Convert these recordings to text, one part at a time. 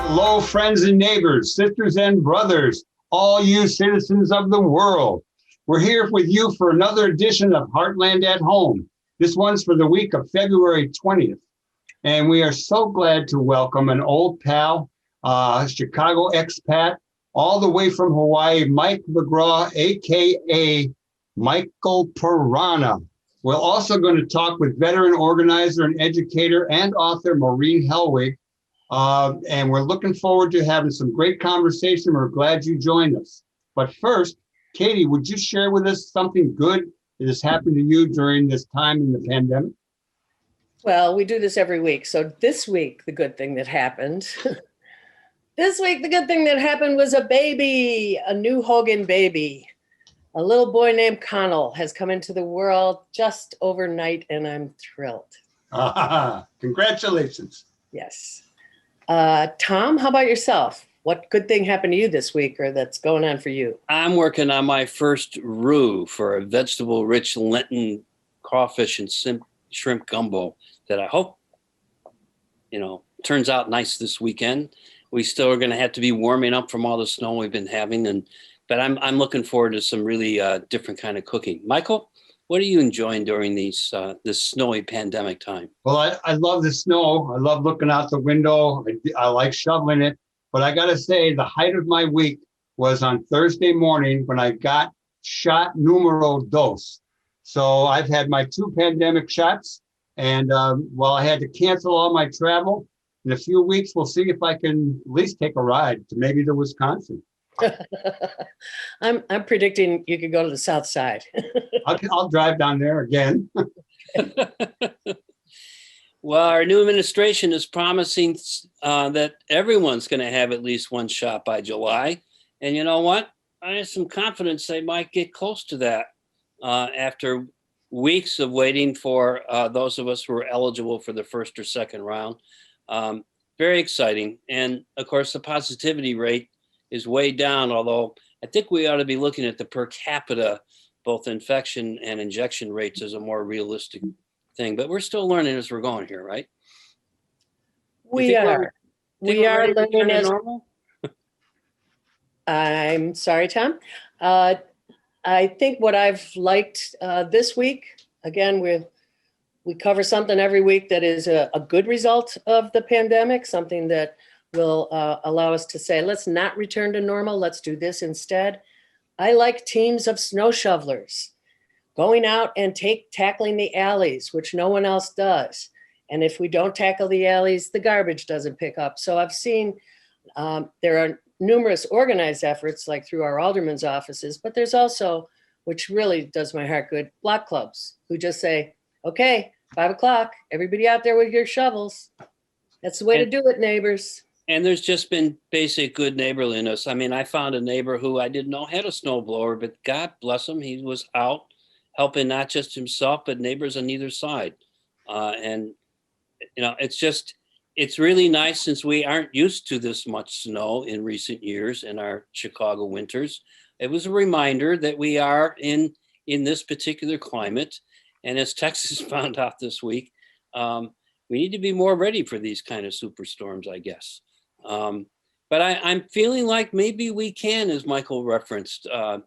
Hello, friends and neighbors, sisters and brothers, all you citizens of the world. We're here with you for another edition of Heartland at Home. This one's for the week of February 20th. And we are so glad to welcome an old pal, Chicago expat, all the way from Hawaii, Mike McGraw, AKA Michael Piranha. We're also going to talk with veteran organizer and educator and author Maureen Hellwig. And we're looking forward to having some great conversation. We're glad you joined us. But first, Katy, would you share with us something good that has happened to you during this time in the pandemic? Well, we do this every week. So this week, the good thing that happened, was a baby, a new Hogan baby. A little boy named Connell has come into the world just overnight, and I'm thrilled. Congratulations. Yes. Thom, how about yourself? What good thing happened to you this week or that's going on for you? I'm working on my first roux for a vegetable-rich Lenten crawfish and shrimp gumbo that I hope, turns out nice this weekend. We still are going to have to be warming up from all the snow we've been having, but I'm looking forward to some really different kind of cooking. Michael, what are you enjoying during this snowy pandemic time? Well, I love the snow. I love looking out the window. I like shoveling it. But I got to say, the height of my week was on Thursday morning when I got shot numero dos. So I've had my 2 pandemic shots. And while I had to cancel all my travel, in a few weeks, we'll see if I can at least take a ride to maybe to Wisconsin. I'm predicting you could go to the South Side. I'll drive down there again. Well, our new administration is promising that everyone's going to have at least one shot by July. And you know what? I have some confidence they might get close to that after weeks of waiting for those of us who are eligible for the first or second round. Very exciting. And of course, the positivity rate is way down, although I think we ought to be looking at the per capita, both infection and injection rates as a more realistic thing. But we're still learning as we're going here, right? We are learning as normal. I'm sorry, Thom. I think what I've liked this week, again, we cover something every week that is a good result of the pandemic, something that will allow us to say, let's not return to normal. Let's do this instead. I like teams of snow shovelers going out and tackling the alleys, which no one else does. And if we don't tackle the alleys, the garbage doesn't pick up. So I've seen there are numerous organized efforts like through our alderman's offices, but there's also, which really does my heart good, block clubs who just say, okay, 5 o'clock, everybody out there with your shovels. That's the way to do it, neighbors. And there's just been basic good neighborliness. I mean, I found a neighbor who I didn't know had a snowblower, but God bless him, he was out helping not just himself, but neighbors on either side. It's really nice since we aren't used to this much snow in recent years in our Chicago winters. It was a reminder that we are in this particular climate. And as Texas found out this week, we need to be more ready for these kind of superstorms, I guess. But I'm feeling like maybe we can, as Michael referenced,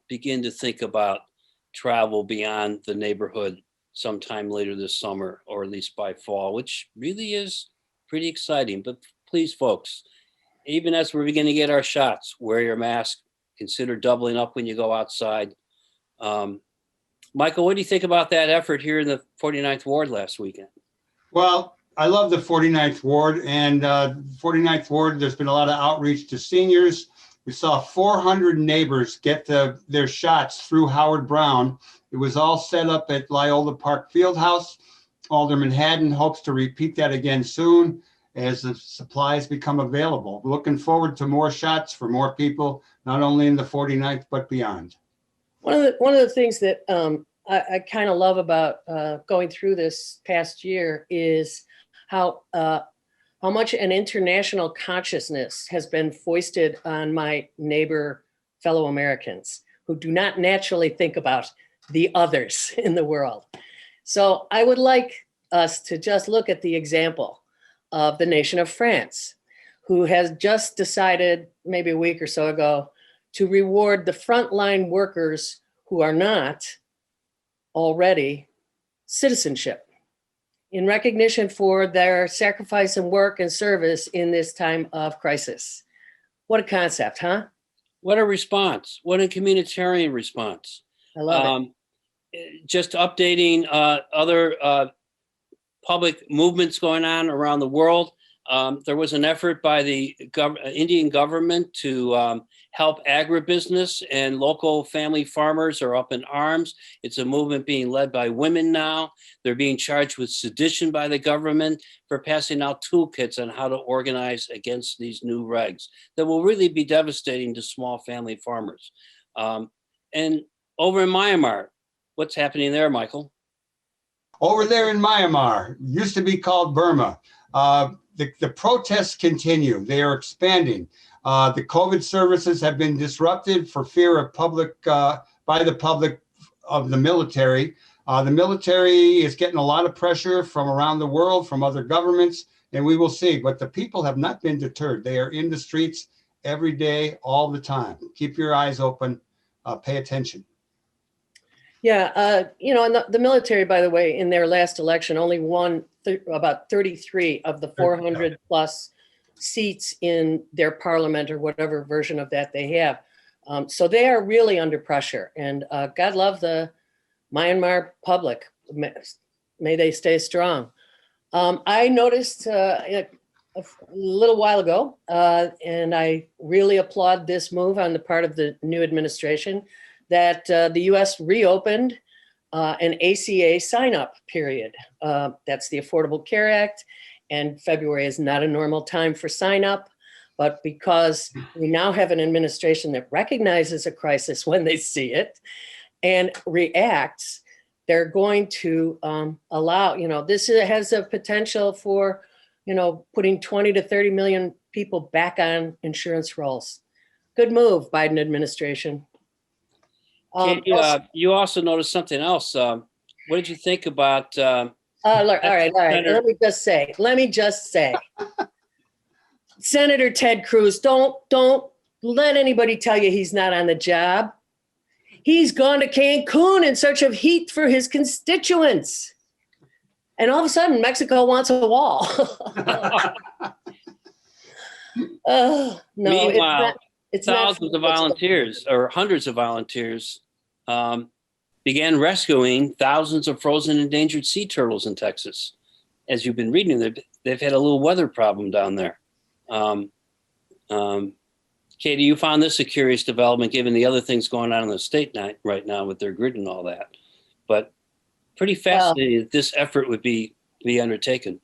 begin to think about travel beyond the neighborhood sometime later this summer, or at least by fall, which really is pretty exciting. But please, folks, even as we're beginning to get our shots, wear your mask, consider doubling up when you go outside. Michael, what do you think about that effort here in the 49th Ward last weekend? Well, I love the 49th Ward, and 49th Ward, there's been a lot of outreach to seniors. We saw 400 neighbors get their shots through Howard Brown. It was all set up at Loyola Park Fieldhouse. Alderman Haddon hopes to repeat that again soon as the supplies become available. Looking forward to more shots for more people, not only in the 49th, but beyond. One of the things that I kind of love about going through this past year is how much an international consciousness has been foisted on my neighbor fellow Americans who do not naturally think about the others in the world. So I would like us to just look at the example of the nation of France, who has just decided maybe a week or so ago to reward the frontline workers who are not already citizenship in recognition for their sacrifice and work and service in this time of crisis. What a concept, huh? What a response. What a communitarian response. I love it. Just updating other public movements going on around the world. There was an effort by the Indian government to help agribusiness, and local family farmers are up in arms. It's a movement being led by women now. They're being charged with sedition by the government for passing out toolkits on how to organize against these new regs that will really be devastating to small family farmers. And over in Myanmar, what's happening there, Michael? Over there in Myanmar, used to be called Burma, the protests continue. They are expanding. The COVID services have been disrupted for fear of by the public of the military. The military is getting a lot of pressure from around the world, from other governments, and we will see. But the people have not been deterred. They are in the streets every day, all the time. Keep your eyes open. Pay attention. Yeah, and the military, by the way, in their last election, only won about 33 of the 400 plus seats in their parliament or whatever version of that they have. So they are really under pressure, and God love the Myanmar public. May they stay strong. I noticed a little while ago, and I really applaud this move on the part of the new administration, that the U.S. reopened an ACA sign-up period. That's the Affordable Care Act, and February is not a normal time for sign-up, but because we now have an administration that recognizes a crisis when they see it and reacts, they're going to allow, this has a potential for, putting 20 to 30 million people back on insurance rolls. Good move, Biden administration. You also noticed something else. What did you think about? All right. Let me just say, Senator Ted Cruz, don't let anybody tell you he's not on the job. He's gone to Cancun in search of heat for his constituents. And all of a sudden, Mexico wants a wall. No, meanwhile, it's thousands of volunteers, or hundreds of volunteers, began rescuing thousands of frozen endangered sea turtles in Texas. As you've been reading, they've had a little weather problem down there. Katie, you found this a curious development given the other things going on in the state right now with their grid and all that. But pretty fascinating that this effort would be undertaken.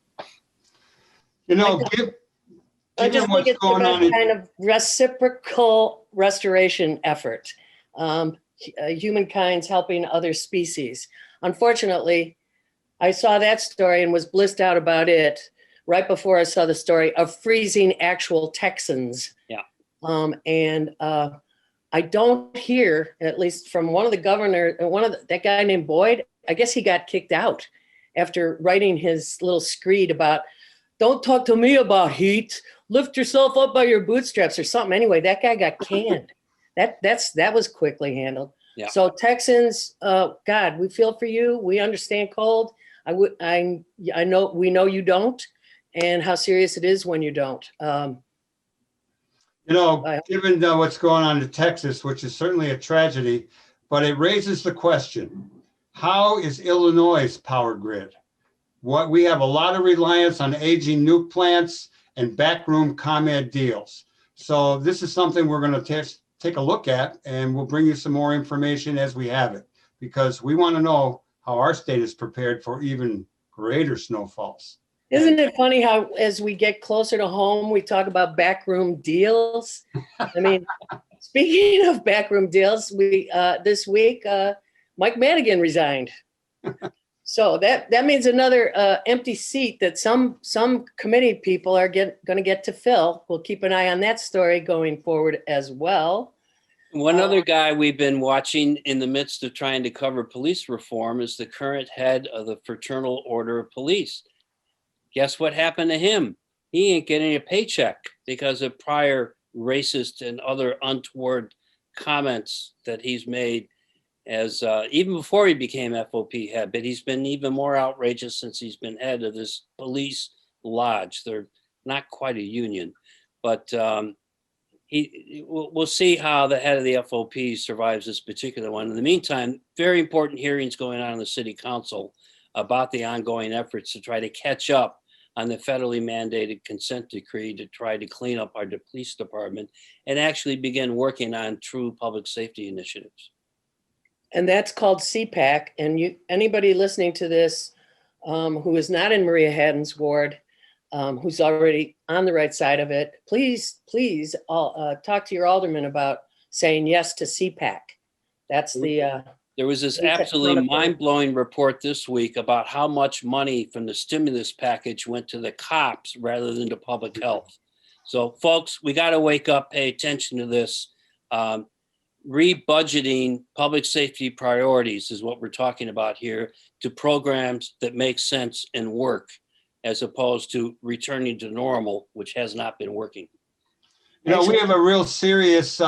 I just think it's a kind of reciprocal restoration effort. Humankind's helping other species. Unfortunately, I saw that story and was blissed out about it right before I saw the story of freezing actual Texans. Yeah. I don't hear, at least from one of the governors, that guy named Boyd, I guess he got kicked out after writing his little screed about, don't talk to me about heat, lift yourself up by your bootstraps or something. Anyway, that guy got canned. That was quickly handled. Yeah. So Texans, God, we feel for you. We understand cold. I know we know you don't, and how serious it is when you don't. Given what's going on in Texas, which is certainly a tragedy, but it raises the question: how is Illinois' power grid? We have a lot of reliance on aging nuke plants and backroom ComEd deals. So this is something we're going to take a look at, and we'll bring you some more information as we have it, because we want to know how our state is prepared for even greater snowfalls. Isn't it funny how, as we get closer to home, we talk about backroom deals? I mean, speaking of backroom deals, this week, Mike Madigan resigned. So that means another empty seat that some committee people are going to get to fill. We'll keep an eye on that story going forward as well. One other guy we've been watching in the midst of trying to cover police reform is the current head of the Fraternal Order of Police. Guess what happened to him? he ain't getting a paycheck because of prior racist and other untoward comments that he's made as even before he became FOP head, but he's been even more outrageous since he's been head of this police lodge. They're not quite a union, but we'll see how the head of the FOP survives this particular one. In the meantime, very important hearings going on in the city council about the ongoing efforts to try to catch up on the federally mandated consent decree to try to clean up our police department and actually begin working on true public safety initiatives. And that's called CPAC. And anybody listening to this who is not in Maria Haddon's ward, who's already on the right side of it, please talk to your alderman about saying yes to CPAC. That's the There was this absolutely mind-blowing report this week about how much money from the stimulus package went to the cops rather than to public health. So folks, we got to wake up, pay attention to this. Rebudgeting public safety priorities is what we're talking about here, to programs that make sense and work, as opposed to returning to normal, which has not been working. You know, we have a real serious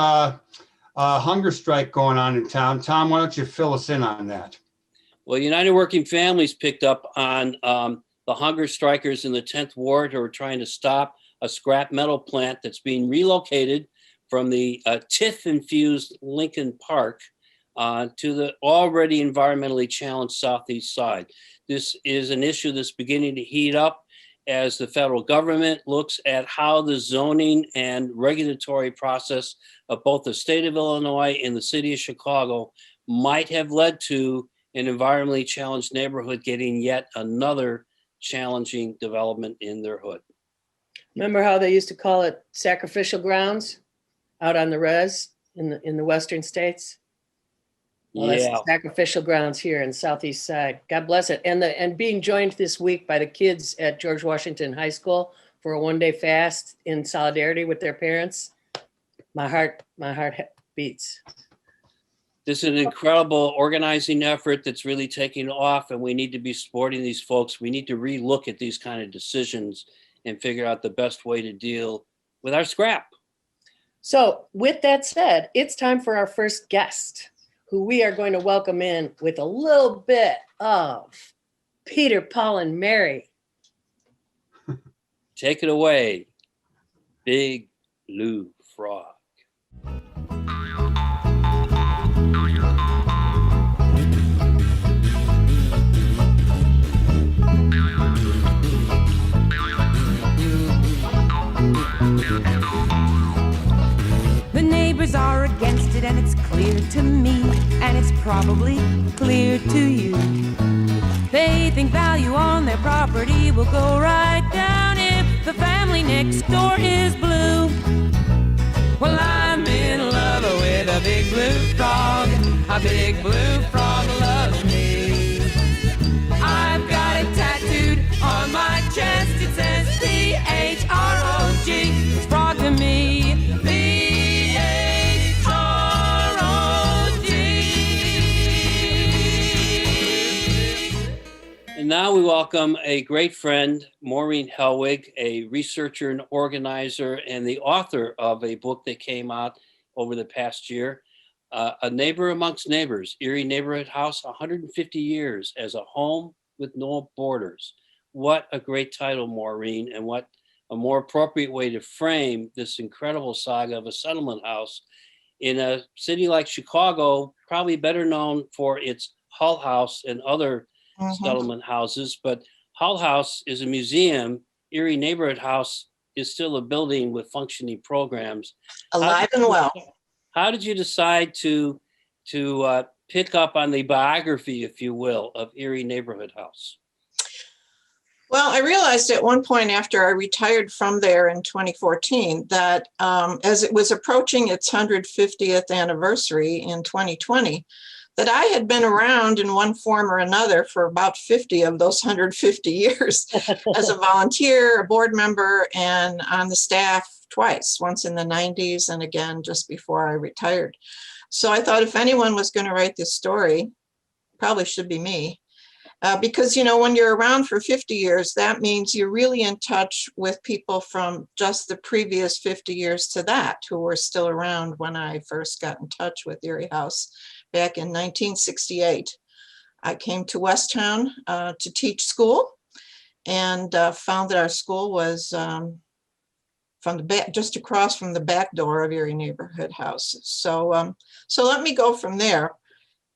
hunger strike going on in town. Tom, why don't you fill us in on that? Well, United Working Families picked up on the hunger strikers in the 10th Ward who are trying to stop a scrap metal plant that's being relocated from the TIF-infused Lincoln Park to the already environmentally challenged southeast side. This is an issue that's beginning to heat up as the federal government looks at how the zoning and regulatory process of both the state of Illinois and the city of Chicago might have led to an environmentally challenged neighborhood getting yet another challenging development in their hood. Remember how they used to call it sacrificial grounds out on the res in the western states? Well, Yeah. that's sacrificial grounds here in Southeast Side. God bless it. And being joined this week by the kids at George Washington High School for a one-day fast in solidarity with their parents. My heart beats. This is an incredible organizing effort that's really taking off, and we need to be supporting these folks. We need to relook at these kind of decisions and figure out the best way to deal with our scrap. So with that said, it's time for our first guest, who we are going to welcome in with a little bit of Peter, Paul, and Mary. Take it away, Big Blue Frog. The neighbors are against it, and it's clear to me, and it's probably clear to you. They think value on their property will go right down if the family next door is blue. Well, I'm in love with a big blue frog. A big blue frog loves me. I've got it tattooed on my chest. It says P-H-R-O-G. It's frog to me. And now we welcome a great friend, Maureen Helwig, a researcher and organizer and the author of a book that came out over the past year, A Neighbor Amongst Neighbors, Erie Neighborhood House, 150 Years as a Home with No Borders. What a great title, Maureen, and what a more appropriate way to frame this incredible saga of a settlement house in a city like Chicago, probably better known for its Hull House and other settlement houses, but Hull House is a museum. Erie Neighborhood House is still a building with functioning programs. Alive and well. How did you decide to pick up on the biography, if you will, of Erie Neighborhood House? Well, I realized at one point after I retired from there in 2014 that as it was approaching its 150th anniversary in 2020, that I had been around in one form or another for about 50 of those 150 years as a volunteer, a board member, and on the staff twice, once in the 90s and again just before I retired. So I thought if anyone was going to write this story, probably should be me. Because, when you're around for 50 years, that means you're really in touch with people from just the previous 50 years to that, who were still around when I first got in touch with Erie House back in 1968. I came to Westtown to teach school, and found that our school was from the back, just across from the back door of Erie Neighborhood House. So let me go from there.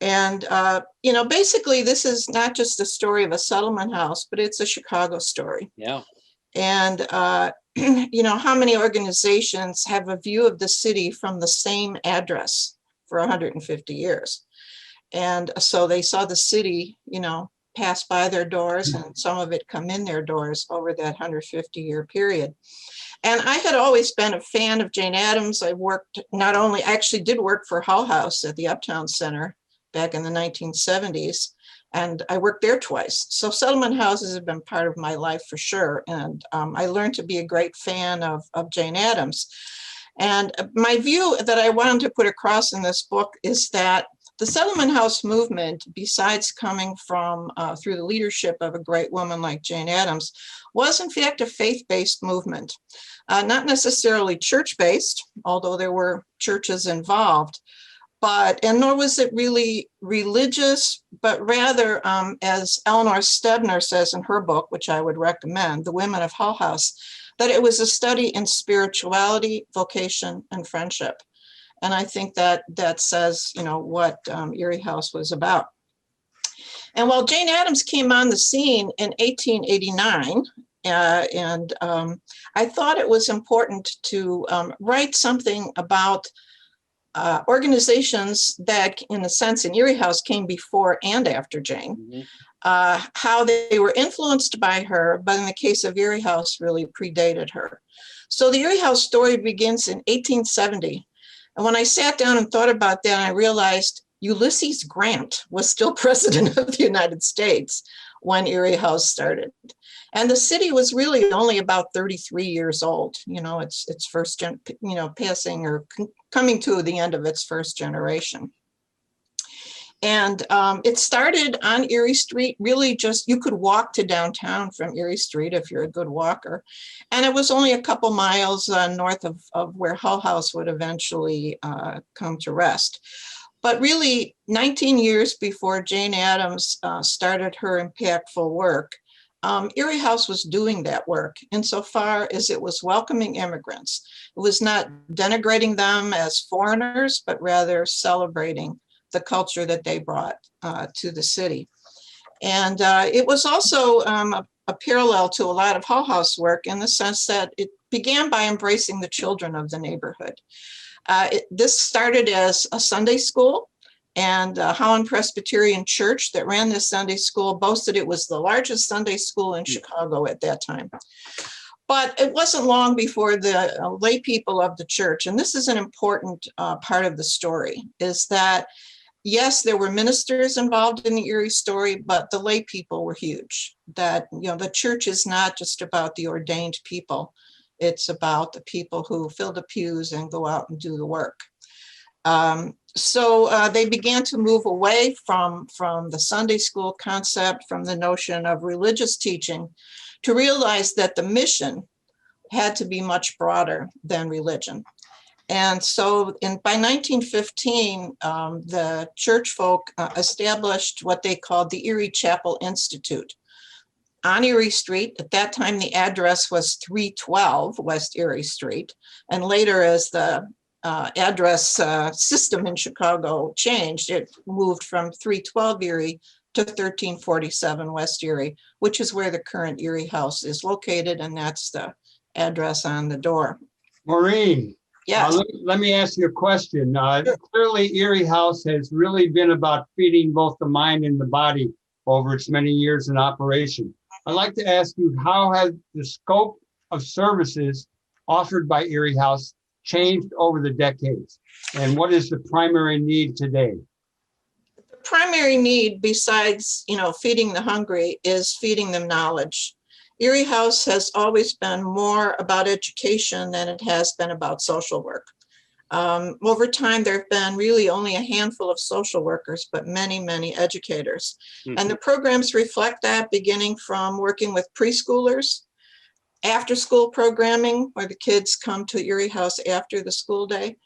And, basically, this is not just a story of a settlement house, but it's a Chicago story. Yeah. And, how many organizations have a view of the city from the same address for 150 years? And so they saw the city, pass by their doors, and some of it come in their doors over that 150-year period. And I had always been a fan of Jane Addams. I actually did work for Hull House at the Uptown Center back in the 1970s, and I worked there twice. So settlement houses have been part of my life for sure. And I learned to be a great fan of Jane Addams. And my view that I wanted to put across in this book is that the settlement house movement, besides coming from through the leadership of a great woman like Jane Addams, was in fact a faith-based movement, not necessarily church-based, although there were churches involved, and nor was it really religious, but rather, as Eleanor Stebner says in her book, which I would recommend, The Women of Hull House, that it was a study in spirituality, vocation, and friendship. And I think that says, what Erie House was about. And while Jane Addams came on the scene in 1889, I thought it was important to write something about organizations that, in a sense, in Erie House came before and after Jane, mm-hmm. How they were influenced by her, but in the case of Erie House, really predated her. So the Erie House story begins in 1870. And when I sat down and thought about that, I realized Ulysses Grant was still president of the United States when Erie House started. And the city was really only about 33 years old. Its first, passing or coming to the end of its first generation. And it started on Erie Street, really just, you could walk to downtown from Erie Street if you're a good walker. And it was only a couple miles north of where Hull House would eventually come to rest. But really, 19 years before Jane Addams started her impactful work, Erie House was doing that work insofar as it was welcoming immigrants. It was not denigrating them as foreigners, but rather celebrating the culture that they brought to the city. And it was also a parallel to a lot of Hull House work in the sense that it began by embracing the children of the neighborhood. This started as a Sunday school, and Holland Presbyterian Church that ran this Sunday school boasted it was the largest Sunday school in Chicago at that time. But it wasn't long before the lay people of the church, and this is an important part of the story, is that yes, there were ministers involved in the Erie story, but the lay people were huge. That, the church is not just about the ordained people. It's about the people who fill the pews and go out and do the work. So they began to move away from the Sunday school concept, from the notion of religious teaching, to realize that the mission had to be much broader than religion. And so by 1915, the church folk established what they called the Erie Chapel Institute on Erie Street. At that time, the address was 312 West Erie Street. And later, as the address system in Chicago changed, it moved from 312 Erie to 1347 West Erie, which is where the current Erie House is located. And that's the address on the door. Maureen. Yes. Let me ask you a question. Clearly, Erie House has really been about feeding both the mind and the body over its many years in operation. I'd like to ask you, how has the scope of services offered by Erie House changed over the decades? And what is the primary need today? The primary need, besides, feeding the hungry, is feeding them knowledge. Erie House has always been more about education than it has been about social work. Over time, there have been really only a handful of social workers, but many, many educators. And the programs reflect that, beginning from working with preschoolers, after school programming, where the kids come to Erie House after the school day,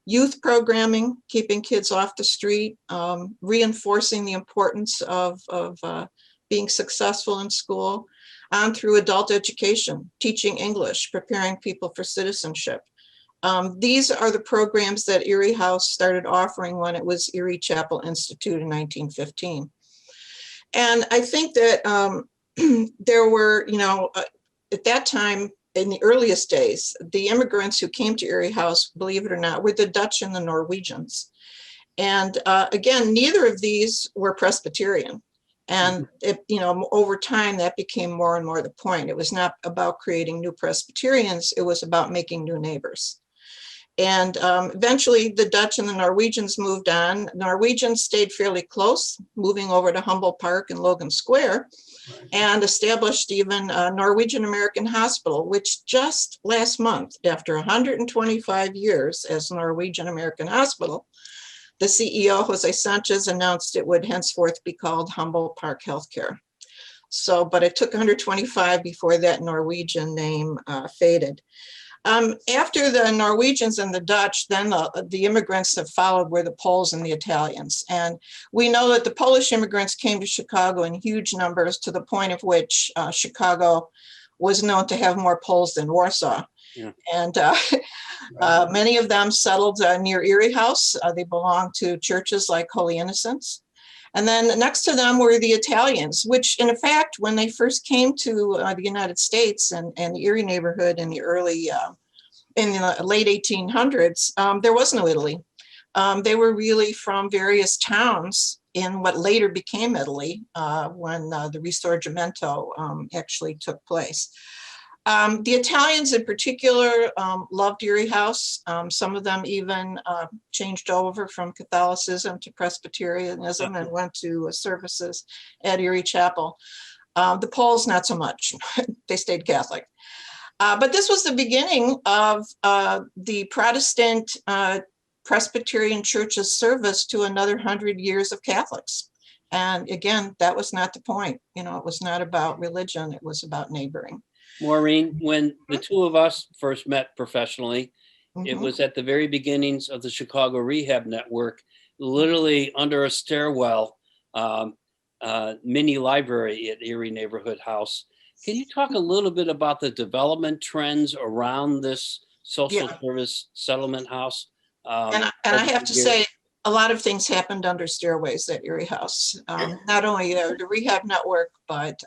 youth programming, keeping kids off the street, reinforcing the importance of being successful in school, on through adult education, teaching English, preparing people for citizenship. These are the programs that Erie House started offering when it was Erie Chapel Institute in 1915. And I think that there were, at that time, in the earliest days, the immigrants who came to Erie House, believe it or not, were the Dutch and the Norwegians. And again, neither of these were Presbyterian. And over time, that became more and more the point. It was not about creating new Presbyterians, it was about making new neighbors. And eventually the Dutch and the Norwegians moved on. Norwegians stayed fairly close, moving over to Humboldt Park and Logan Square, and established even a Norwegian American Hospital, which just last month, after 125 years as Norwegian American Hospital, the CEO, Jose Sanchez, announced it would henceforth be called Humboldt Park Healthcare. So, but it took 125 before that Norwegian name faded. After the Norwegians and the Dutch, then the immigrants that followed were the Poles and the Italians. And we know that the Polish immigrants came to Chicago in huge numbers, to the point of which Chicago was known to have more Poles than Warsaw. Yeah. And many of them settled near Erie House. They belonged to churches like Holy Innocents. And then next to them were the Italians, which in fact, when they first came to the United States and the Erie neighborhood in the late 1800s, there was no Italy. They were really from various towns in what later became Italy when the Risorgimento actually took place. The Italians in particular loved Erie House. Some of them even changed over from Catholicism to Presbyterianism and went to services at Erie Chapel. The Poles, not so much. They stayed Catholic. But this was the beginning of the Protestant Presbyterian Church's service to another 100 years of Catholics. And again, that was not the point. It was not about religion. It was about neighboring. Maureen, when the two of us first met professionally, it was at the very beginnings of the Chicago Rehab Network, literally under a stairwell, mini library at Erie Neighborhood House. Can you talk a little bit about the development trends around this social service settlement house? And I have to say, a lot of things happened under stairways at Erie House. Not only the Rehab Network, but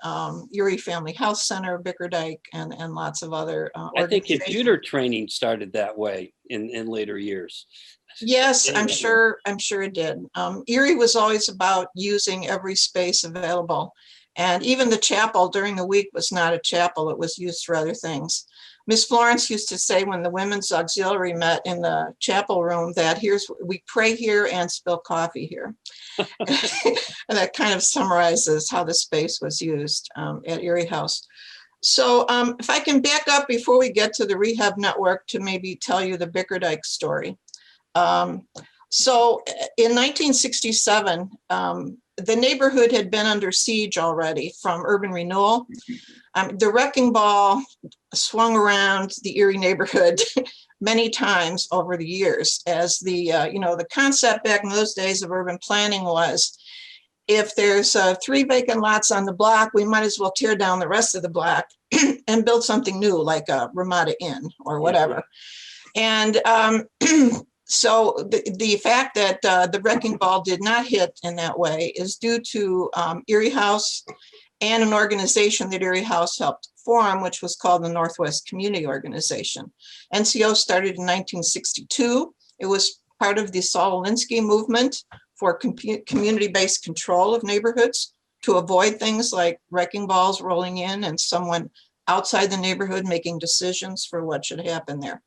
Erie Family Health Center, Bickerdike, and lots of other I think computer training started that way in later years. Yes, I'm sure it did. Erie was always about using every space available. And even the chapel during the week was not a chapel. It was used for other things. Miss Florence used to say when the women's auxiliary met in the chapel room that we pray here and spill coffee here. And that kind of summarizes how the space was used at Erie House. So if I can back up before we get to the Rehab Network to maybe tell you the Bickerdike story. So in 1967, the neighborhood had been under siege already from urban renewal. The wrecking ball swung around the Erie neighborhood many times over the years, as the concept back in those days of urban planning was, if there's 3 vacant lots on the block, we might as well tear down the rest of the block and build something new, like a Ramada Inn or whatever. And so the fact that the wrecking ball did not hit in that way is due to Erie House and an organization that Erie House helped form, which was called the Northwest Community Organization. NCO started in 1962. It was part of the Saul Alinsky movement for community-based control of neighborhoods to avoid things like wrecking balls rolling in and someone outside the neighborhood making decisions for what should happen there.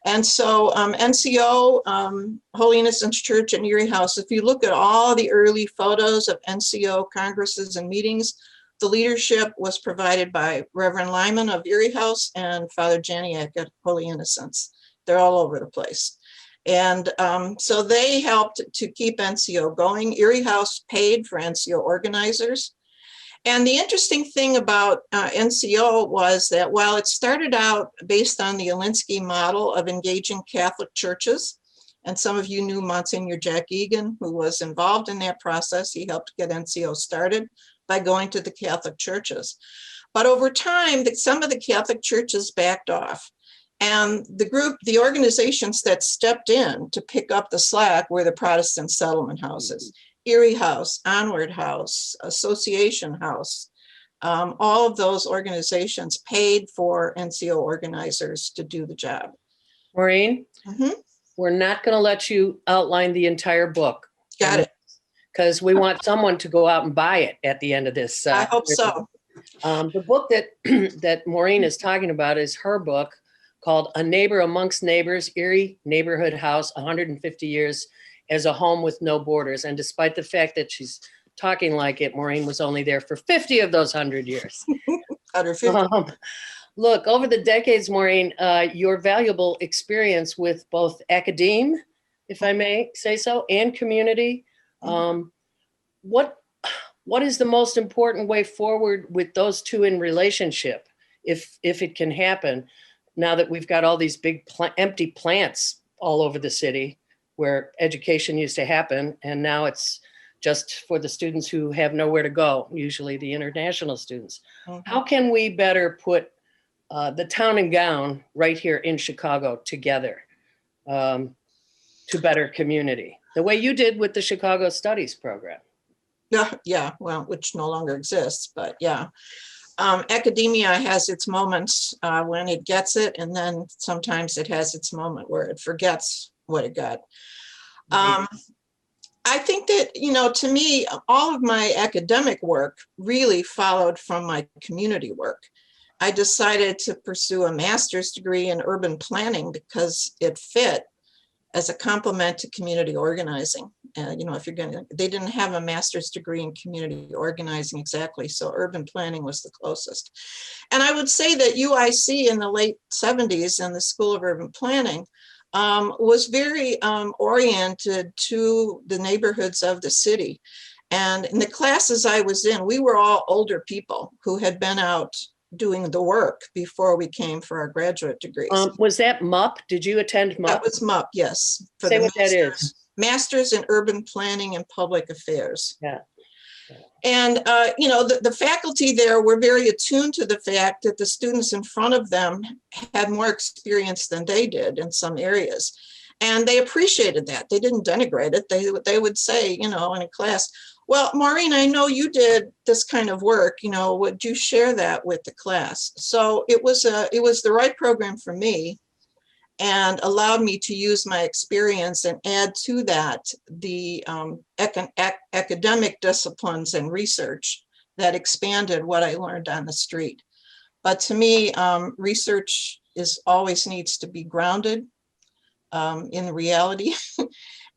And so NCO, Holy Innocents Church and Erie House, if you look at all the early photos of NCO congresses and meetings, the leadership was provided by Reverend Lyman of Erie House and Father Janiak at Holy Innocents. They're all over the place. And so they helped to keep NCO going. Erie House paid for NCO organizers. And the interesting thing about NCO was that while it started out based on the Alinsky model of engaging Catholic churches, and some of you knew Monsignor Jack Egan, who was involved in that process. He helped get NCO started by going to the Catholic churches. But over time, some of the Catholic churches backed off. And the organizations that stepped in to pick up the slack were the Protestant settlement houses, Erie House, Onward House, Association House. All of those organizations paid for NCO organizers to do the job. Maureen, we're not going to let you outline the entire book. Got it. Because we want someone to go out and buy it at the end of this. I hope so. The book that that Maureen is talking about is her book called A Neighbor Amongst Neighbors, Erie Neighborhood House, 150 Years as a Home with No Borders. And despite the fact that she's talking like it, Maureen was only there for 50 of those 100 years. 150. Look, over the decades, Maureen, your valuable experience with both academe, if I may say so, and community, what is the most important way forward with those two in relationship, if it can happen, now that we've got all these big empty plants all over the city where education used to happen, and now it's just for the students who have nowhere to go, usually the international students. How can we better put the town and gown right here in Chicago together to better community, the way you did with the Chicago Studies program? Yeah, well, which no longer exists, but yeah. Academia has its moments when it gets it, and then sometimes it has its moment where it forgets what it got. I think that, to me, all of my academic work really followed from my community work. I decided to pursue a master's degree in urban planning because it fit as a complement to community organizing. If you're they didn't have a master's degree in community organizing exactly, so urban planning was the closest. And I would say that UIC in the late 70s and the School of Urban Planning was very oriented to the neighborhoods of the city. And in the classes I was in, we were all older people who had been out doing the work before we came for our graduate degrees. Was that MUP? Did you attend MUP? That was MUP, yes. Say what that is. Masters in Urban Planning and Public Affairs. Yeah. And, the faculty there were very attuned to the fact that the students in front of them had more experience than they did in some areas. And they appreciated that. They didn't denigrate it. They would say, in a class, well, Maureen, I know you did this kind of work, would you share that with the class? So it was the right program for me, and allowed me to use my experience and add to that the academic disciplines and research that expanded what I learned on the street. But to me, research always needs to be grounded in reality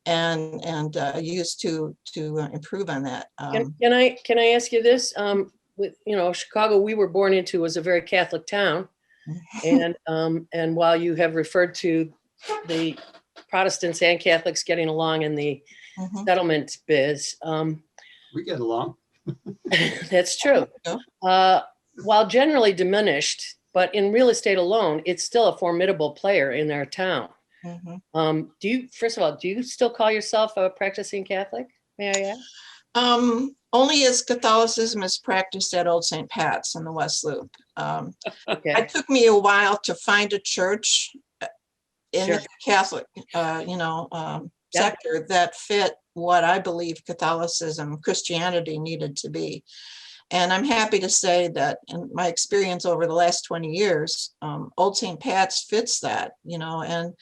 and used to improve on that. Can I ask you this? With Chicago, we were born into was a very Catholic town. And while you have referred to the Protestants and Catholics getting along in the settlement biz, We get along. that's true. While generally diminished, but in real estate alone, it's still a formidable player in our town. First of all, do you still call yourself a practicing Catholic? May I ask? Only as Catholicism is practiced at Old St. Pat's in the West Loop. Okay. It took me a while to find a church in the Catholic, sector that fit what I believe Catholicism, Christianity needed to be. And I'm happy to say that in my experience over the last 20 years, Old St. Pat's fits that, and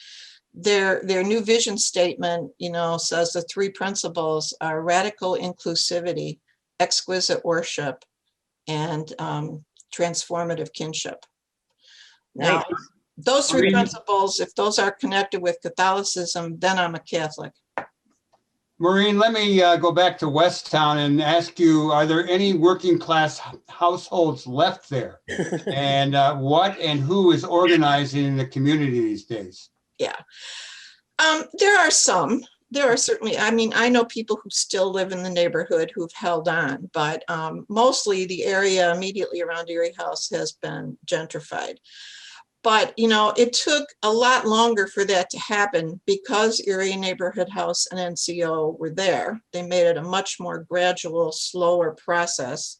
their new vision statement, says the three principles are radical inclusivity, exquisite worship, and transformative kinship. Now, those three principles, if those are connected with Catholicism, then I'm a Catholic. Maureen, let me go back to Westtown and ask you, are there any working class households left there? And what and who is organizing in the community these days? Yeah. There are some. There are certainly, I mean, I know people who still live in the neighborhood who've held on, but mostly the area immediately around Erie House has been gentrified. But, you know, it took a lot longer for that to happen because Erie Neighborhood House and NCO were there. They made it a much more gradual, slower process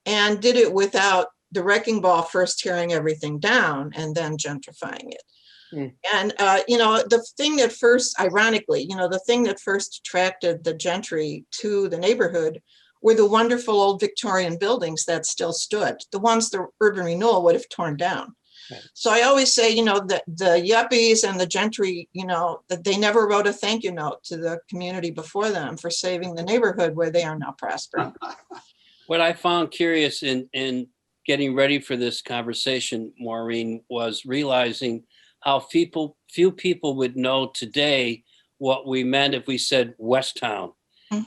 and did it without the wrecking ball first tearing everything down and then gentrifying it. And, you know, the thing that first, ironically, you know, the thing that first attracted the gentry to the neighborhood were the wonderful old Victorian buildings that still stood, the ones the urban renewal would have torn down. Right. So I always say, you know, that the yuppies and the gentry, you know, that they never wrote a thank you note to the community before them for saving the neighborhood where they are now prospering. What I found curious in getting ready for this conversation, Maureen, was realizing how few people would know today what we meant if we said West Town.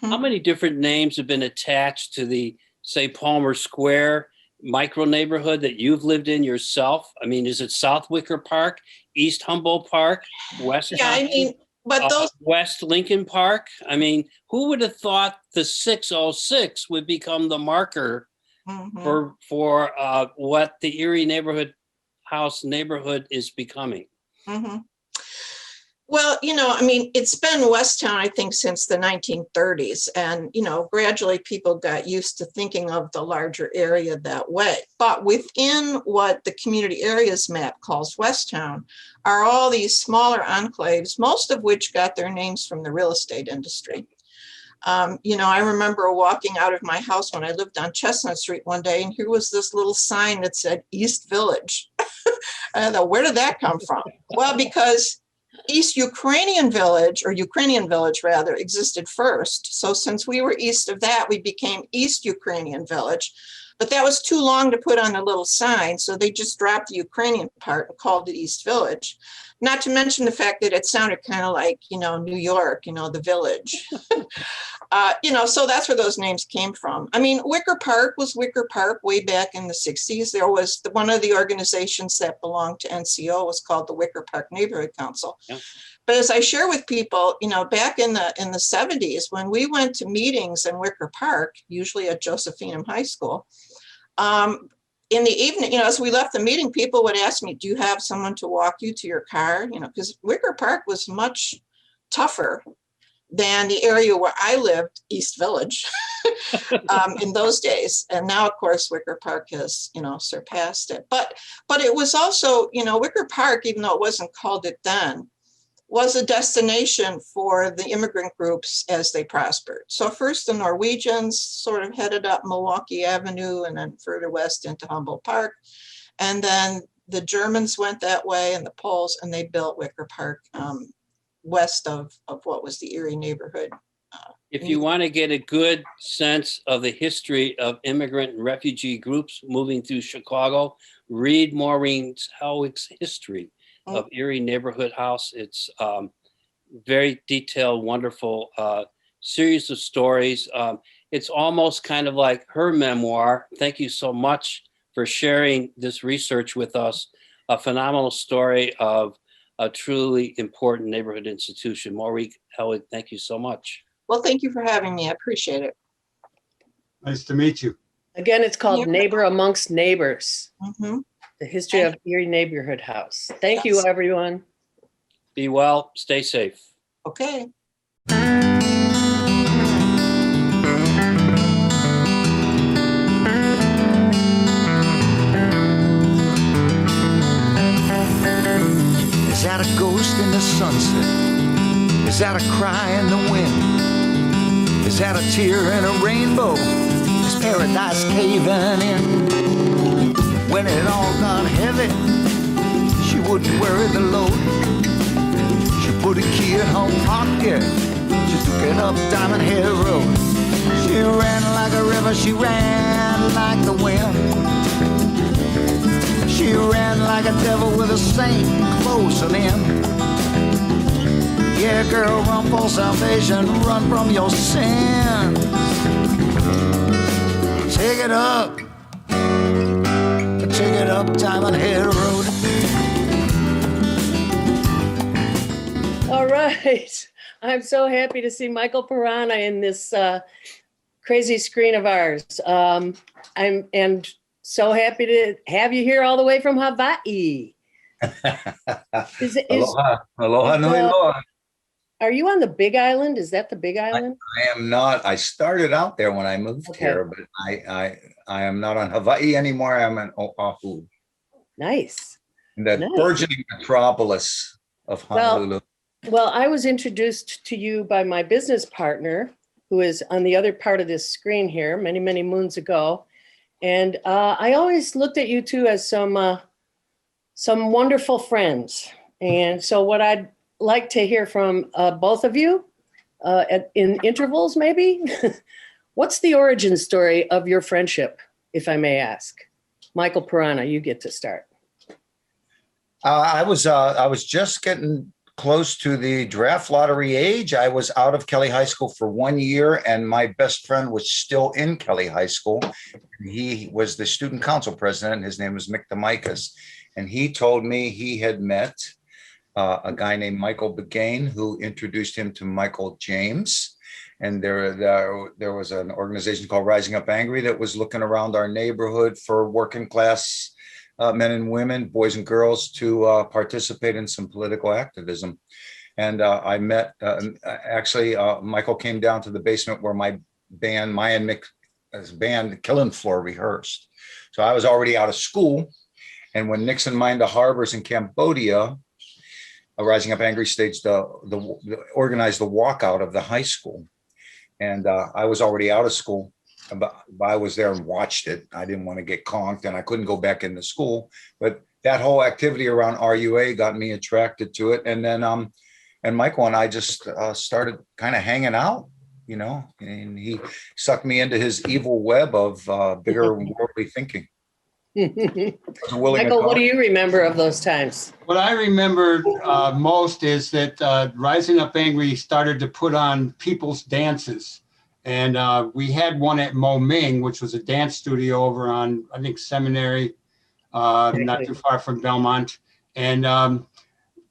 How many different names have been attached to the, say, Palmer Square micro neighborhood that you've lived in yourself? I mean, is it South Wicker Park, East Humboldt Park, West? Yeah, I mean, but those West Lincoln Park? I mean, who would have thought the 606 would become the marker for what the Erie Neighborhood House neighborhood is becoming? Well, you know, I mean, it's been West Town, I think, since the 1930s. And, you know, gradually people got used to thinking of the larger area that way. But within what the community areas map calls West Town are all these smaller enclaves, most of which got their names from the real estate industry. You know, I remember walking out of my house when I lived on Chestnut Street one day, and here was this little sign that said East Village. And I thought, where did that come from? Well, because East Ukrainian Village, or Ukrainian Village rather, existed first. So since we were east of that, we became East Ukrainian Village. But that was too long to put on a little sign, so they just dropped the Ukrainian part and called it East Village. Not to mention the fact that it sounded kind of like, you know, New York, you know, the village. You know, so that's where those names came from. I mean, Wicker Park was Wicker Park way back in the 60s. There was one of the organizations that belonged to NCO was called the Wicker Park Neighborhood Council. Yeah. But as I share with people, you know, back in the 70s, when we went to meetings in Wicker Park, usually at Josephinum High School, in the evening, you know, as we left the meeting, people would ask me, do you have someone to walk you to your car? You know, because Wicker Park was much tougher than the area where I lived, East Village, in those days. And now, of course, Wicker Park has, you know, surpassed it. But it was also, you know, Wicker Park, even though it wasn't called it then, was a destination for the immigrant groups as they prospered. So first the Norwegians sort of headed up Milwaukee Avenue and then further west into Humboldt Park. And then the Germans went that way and the Poles, and they built Wicker Park west of what was the Erie neighborhood. If you want to get a good sense of the history of immigrant and refugee groups moving through Chicago, read Maureen Helwig's history of Erie Neighborhood House. It's very detailed, wonderful series of stories. It's almost kind of like her memoir. Thank you so much for sharing this research with us. A phenomenal story of a truly important neighborhood institution. Maureen Helwig, thank you so much. Well, thank you for having me. I appreciate it. Nice to meet you. Again, it's called Neighbor Amongst Neighbors. Mm-hmm. The history of Erie Neighborhood House. Thank you, everyone. Be well, stay safe. Okay. Is that a ghost in the sunset? Is that a cry in the wind? Is that a tear in a rainbow? Is paradise caving in? When it all got heavy, she wouldn't worry the load. She put a key in her pocket, she took it up Diamond Head Road. She ran like a river, she ran like the wind. She ran like a devil with a saint closing in. Yeah, girl, run for salvation, run from your sins. Take it up. Take it up Diamond Head Road. All right. I'm so happy to see Michael Piranha in this crazy screen of ours. I'm so happy to have you here all the way from Hawaii. Aloha, aloha nui loa. Are you on the Big Island? Is that the Big Island? I am not. I started out there when I moved Okay. here, but I am not on Hawaii anymore. I'm on Oahu, Nice. the Nice. burgeoning metropolis of Honolulu. Well, I was introduced to you by my business partner, who is on the other part of this screen here many, many moons ago. And I always looked at you two as some wonderful friends. And so what I'd like to hear from both of you in intervals, maybe, what's the origin story of your friendship, if I may ask? Michael Piranha, you get to start. I was just getting close to the draft lottery age. I was out of Kelly High School for 1 year, and my best friend was still in Kelly High School. He was the student council president. His name was Mick DeMicas, and he told me he had met a guy named Michael Begane, who introduced him to Michael James. And there was an organization called Rising Up Angry that was looking around our neighborhood for working class men and women, boys and girls, to participate in some political activism. And I met, Michael came down to the basement where my and Mick's band, Killing Floor, rehearsed. So I was already out of school. And when Nixon mined the harbors in Cambodia, Rising Up Angry staged organized the walkout of the high school. And I was already out of school, but I was there and watched it. I didn't want to get conked, and I couldn't go back into school. But that whole activity around RUA got me attracted to it. And then, and Michael and I just started kind of hanging out, you know, and he sucked me into his evil web of bigger worldly thinking. Michael, what do you remember of those times? What I remember most is that Rising Up Angry started to put on people's dances. And we had one at Mo Ming, which was a dance studio over on, I think, Seminary, not too far from Belmont. And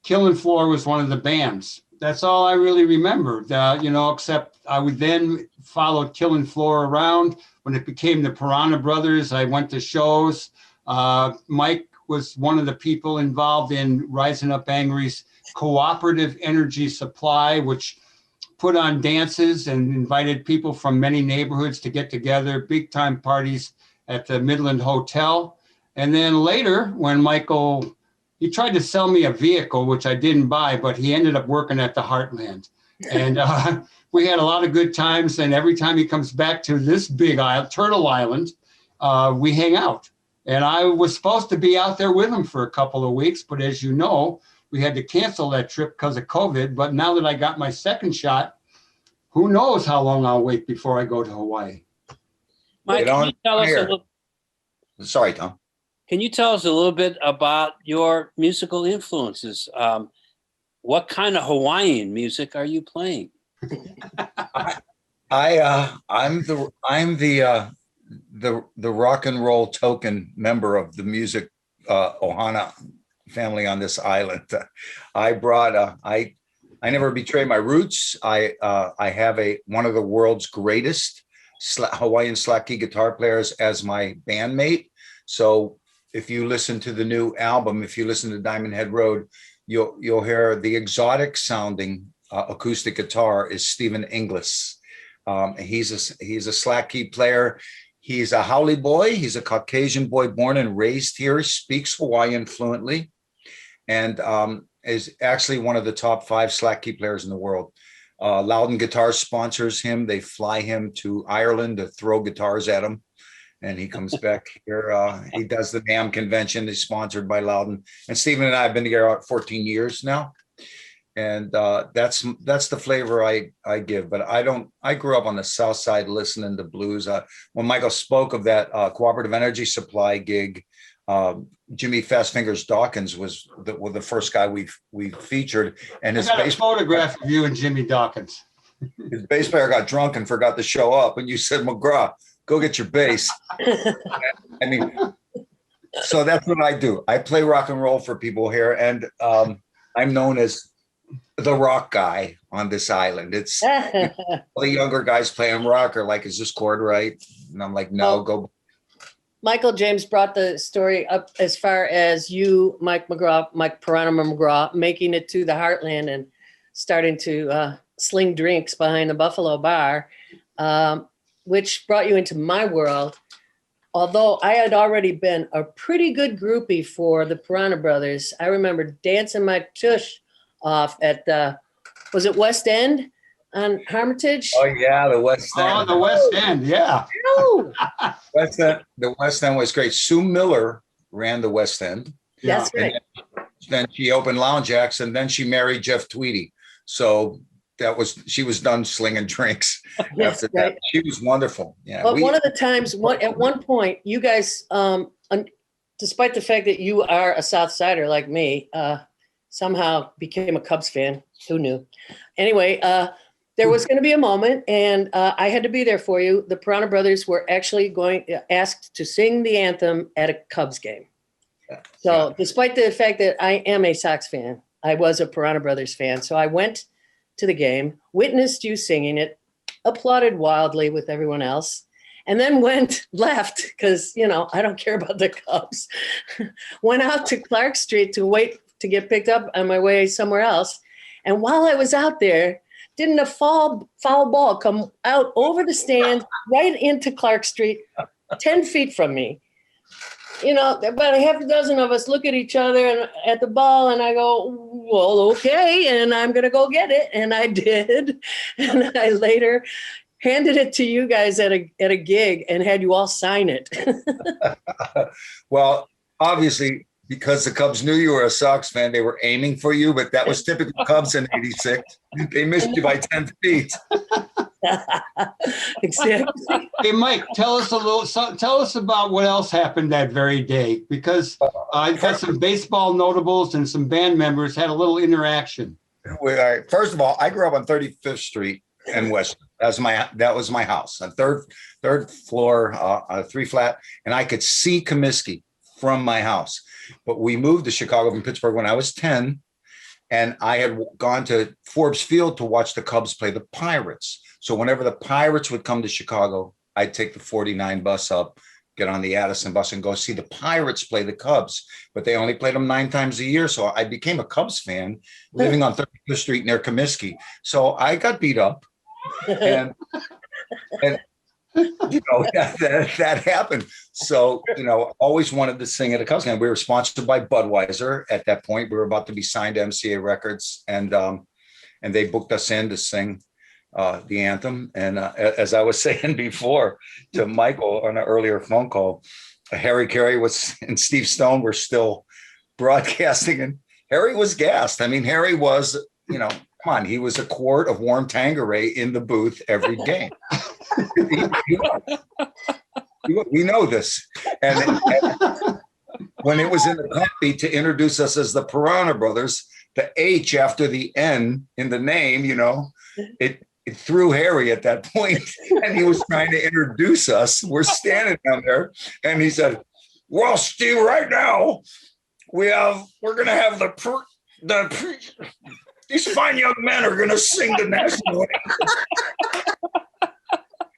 Killing Floor was one of the bands. That's all I really remember, you know, except I would then follow Killing Floor around. When it became the Piranha Brothers, I went to shows. Mike was one of the people involved in Rising Up Angry's cooperative energy supply, which put on dances and invited people from many neighborhoods to get together, big time parties at the Midland Hotel. And then later, when Michael, he tried to sell me a vehicle, which I didn't buy, but he ended up working at the Heartland. And we had a lot of good times. And every time he comes back to this big island, Turtle Island, we hang out. And I was supposed to be out there with him for a couple of weeks. But as you know, we had to cancel that trip because of COVID. But now that I got my second shot, who knows how long I'll wait before I go to Hawaii. Mike, can you tell us a little, Sorry, Tom. can you tell us a little bit about your musical influences? What kind of Hawaiian music are you playing? I'm the rock and roll token member of the music Ohana family on this island. I brought I never betray my roots. I have one of the world's greatest Hawaiian slack key guitar players as my bandmate. So if you listen to the new album, if you listen to Diamond Head Road, you'll hear the exotic sounding acoustic guitar is Stephen Inglis. He's a slack key player. He's a haole boy. He's a Caucasian boy born and raised here, speaks Hawaiian fluently, and is actually one of the top 5 slack key players in the world. Loudon Guitar sponsors him. They fly him to Ireland to throw guitars at him. And he comes back here. He does the NAMM convention. He's sponsored by Loudon. And Stephen and I have been together 14 years now. And that's the flavor I give. But I grew up on the South Side listening to blues. When Michael spoke of that cooperative energy supply gig, Jimmy Fast Fingers Dawkins was the first guy we featured. And his bass photograph of you and Jimmy Dawkins. His bass player got drunk and forgot to show up. And you said, McGraw, go get your bass. I mean, so that's what I do. I play rock and roll for people here. And I'm known as the rock guy on this island. It's all the younger guys playing rock are like, is this chord right? And I'm like, no, Well, go. Michael James brought the story up as far as you, Mike Piranha McGraw, making it to the Heartland and starting to sling drinks behind the Buffalo Bar, which brought you into my world. Although I had already been a pretty good groupie for the Piranha Brothers, I remember dancing my tush off at was it West End on Hermitage? Oh yeah, the West End. Oh, the West End, yeah. Oh, The West End was great. Sue Miller ran the West End. that's right. Then she opened Lounge Acts, and then she married Jeff Tweedy. So she was done slinging drinks Yes, after right. that. She was wonderful. Yeah. But one of the times, at one point, you guys, despite the fact that you are a South Sider like me, somehow became a Cubs fan. Who knew? Anyway, there was going to be a moment, and I had to be there for you. The Piranha Brothers were actually asked to sing the anthem at a Cubs game. So, despite the fact that I am a Sox fan, I was a Piranha Brothers fan. So I went to the game, witnessed you singing it, applauded wildly with everyone else, and then left because, I don't care about the Cubs. Went out to Clark Street to wait to get picked up on my way somewhere else. And while I was out there, didn't a foul ball come out over the stand right into Clark Street, 10 feet from me? About a half a dozen of us look at each other and at the ball, and I go, well, okay, and I'm going to go get it. And I did. And I later handed it to you guys at a gig and had you all sign it. Well, obviously, because the Cubs knew you were a Sox fan, they were aiming for you, but that was typical Cubs in '86. They missed you by 10 feet. Exactly. Hey, Mike, tell us about what else happened that very day, because I got some baseball notables and some band members had a little interaction. First of all, I grew up on 35th Street in Western. That was my house, a third floor, a 3-flat, and I could see Comiskey from my house. But we moved to Chicago from Pittsburgh when I was 10, and I had gone to Forbes Field to watch the Cubs play the Pirates. So whenever the Pirates would come to Chicago, I'd take the 49 bus up, get on the Addison bus, and go see the Pirates play the Cubs. But they only played them 9 times a year. So I became a Cubs fan living on 35th Street near Comiskey. So I got beat up, and that happened. So, always wanted to sing at a Cubs game. We were sponsored by Budweiser at that point. We were about to be signed to MCA Records, and they booked us in to sing the anthem. And as I was saying before to Michael on an earlier phone call, Harry Carey and Steve Stone were still broadcasting, and Harry was gassed. I mean, Harry was, come on, he was a quart of warm Tanqueray in the booth every game. We know this. And when it was in the copy to introduce us as the Piranha Brothers, the H after the N in the name, it threw Harry at that point, and he was trying to introduce us. We're standing down there, and he said, well, Steve, right now we're going to have these fine young men are going to sing the national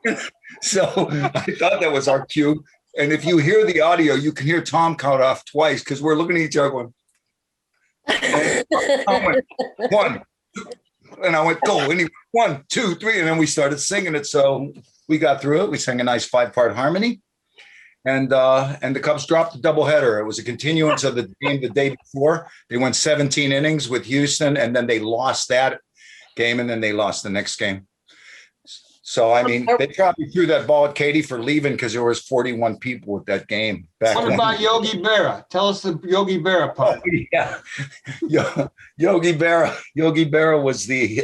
anthem. So I thought that was our cue. And if you hear the audio, you can hear Tom count off twice, because we're looking at each other going, and I went, 1, 2, and I went, go. And he went, 1, 2, 3. And then we started singing it. So we got through it. We sang a nice 5-part harmony. And the Cubs dropped the doubleheader. It was a continuance of the game the day before. They went 17 innings with Houston, and then they lost that game, and then they lost the next game. So, I mean, they probably threw that ball at Katy for leaving because there was 41 people at that game. What about Yogi Berra? Tell us the Yogi Berra part. Oh, yeah. Yogi Berra was he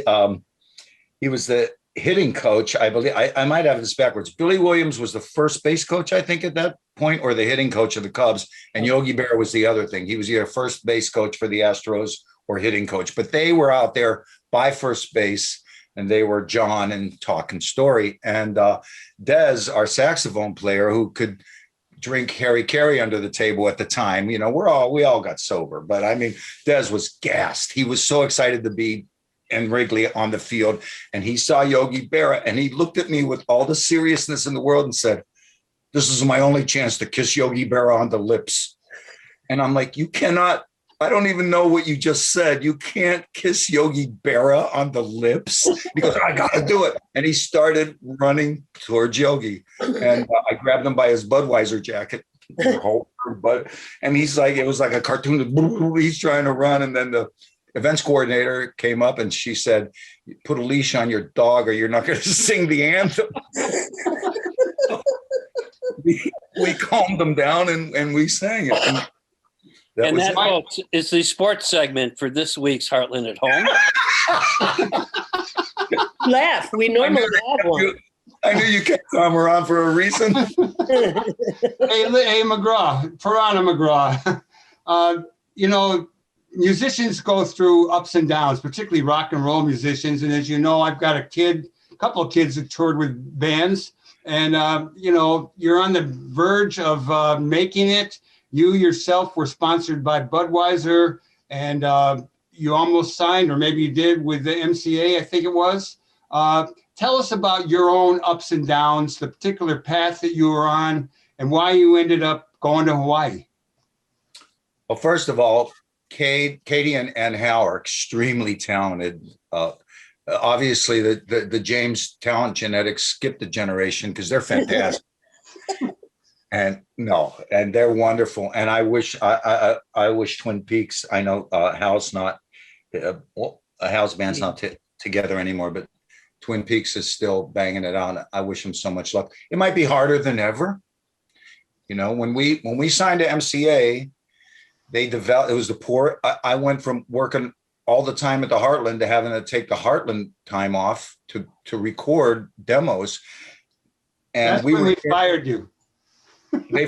was the hitting coach, I believe. I might have this backwards. Billy Williams was the first base coach, I think, at that point, or the hitting coach of the Cubs. And Yogi Berra was the other thing. He was either first base coach for the Astros or hitting coach. But they were out there by first base, and they were John and talking story. And Dez, our saxophone player, who could drink Harry Carey under the table at the time. We all got sober, but I mean, Des was gassed. He was so excited to be in Wrigley on the field, and he saw Yogi Berra, and he looked at me with all the seriousness in the world and said, "This is my only chance to kiss Yogi Berra on the lips." And I'm like, "You cannot, I don't even know what you just said. You can't kiss Yogi Berra on the lips." He goes, "I got to do it." And he started running towards Yogi. And I grabbed him by his Budweiser jacket. And he's like, it was like a cartoon. He's trying to run. And then the events coordinator came up and she said, "Put a leash on your dog or you're not going to sing the anthem." we calmed them down and we sang it. And that, folks, is the sports segment for this week's Heartland at Home. Laugh. We normally have one. I knew you kept Thom around for a reason. Hey, McGraw, Piranha McGraw. Musicians go through ups and downs, particularly rock and roll musicians. And as you know, I've got a couple of kids that toured with bands. And, you're on the verge of making it. You yourself were sponsored by Budweiser, and you almost signed, or maybe you did, with the MCA, I think it was. Tell us about your own ups and downs, the particular path that you were on, and why you ended up going to Hawaii. Well, first of all, Katy and Hal are extremely talented. Obviously, the James talent genetics skipped a generation because they're fantastic. And they're wonderful. And I wish Twin Peaks. I know Hal's not. Hal's band's not together anymore, but Twin Peaks is still banging it out. I wish him so much luck. It might be harder than ever. When we signed to MCA, they developed. It was the poor. I went from working all the time at the Heartland to having to take the Heartland time off to record demos. And that's when we fired you. They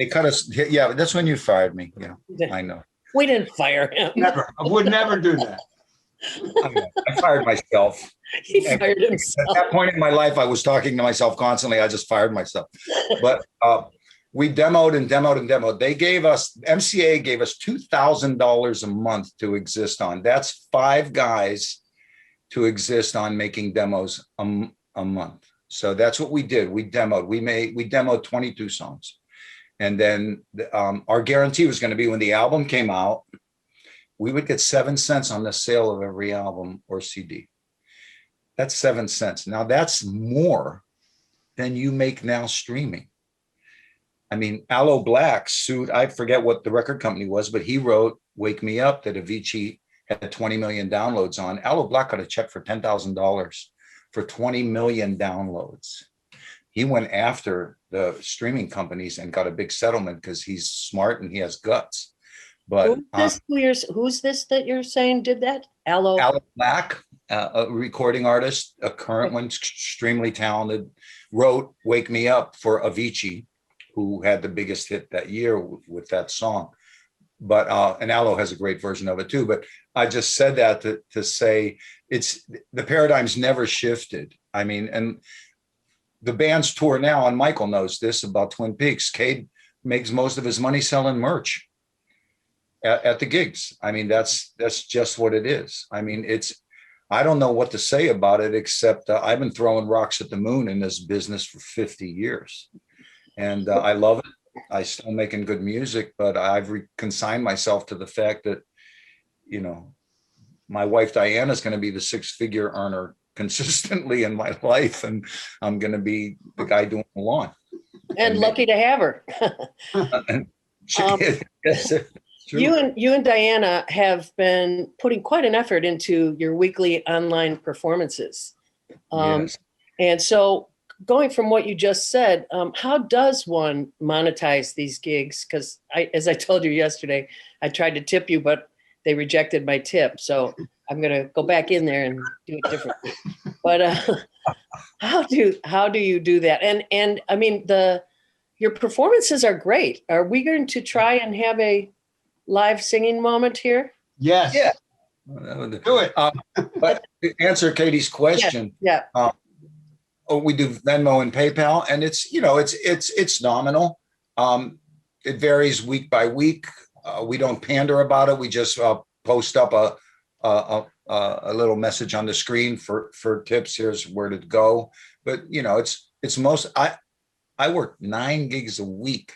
cut us. Yeah, that's when you fired me. Yeah, I know. We didn't fire him. Never. I would never do that. I fired myself. He fired himself. At that point in my life, I was talking to myself constantly. I just fired myself. But we demoed and demoed and demoed. MCA gave us $2,000 a month to exist on. That's 5 guys to exist on making demos a month. So that's what we did. We demoed. We demoed 22 songs. And then our guarantee was going to be when the album came out, we would get 7 cents on the sale of every album or CD. That's 7 cents. Now that's more than you make now streaming. I mean, Aloe Black sued, I forget what the record company was, but he wrote Wake Me Up that Avicii had 20 million downloads on. Aloe Black got a check for $10,000 for 20 million downloads. He went after the streaming companies and got a big settlement because he's smart and he has guts. But who's this that you're saying did that? Aloe Black, a recording artist, a current one, extremely talented, wrote Wake Me Up for Avicii, who had the biggest hit that year with that song. But and Aloe has a great version of it too. But I just said that to say the paradigm's never shifted. I mean, and the band's tour now, and Michael knows this about Twin Peaks. Cade makes most of his money selling merch at the gigs. I mean, that's just what it is. I mean, I don't know what to say about it, except I've been throwing rocks at the moon in this business for 50 years. And I love it. I still making good music, but I've consigned myself to the fact that, my wife Diana is going to be the 6-figure earner consistently in my life, and I'm going to be the guy doing the lawn. And lucky to have her. You and Diana have been putting quite an effort into your weekly online performances. Yes. And so going from what you just said, how does one monetize these gigs? Because as I told you yesterday, I tried to tip you, but they rejected my tip. So I'm going to go back in there and do it differently. But how do you do that? And I mean, your performances are great. Are we going to try and have a live singing moment here? Yes. Yeah. Do it. But to answer Katie's question, Yeah. we do Venmo and PayPal, and it's nominal. It varies week by week. We don't pander about it. We just post up a little message on the screen for tips. Here's where to go. But you know, it's most. I worked 9 gigs a week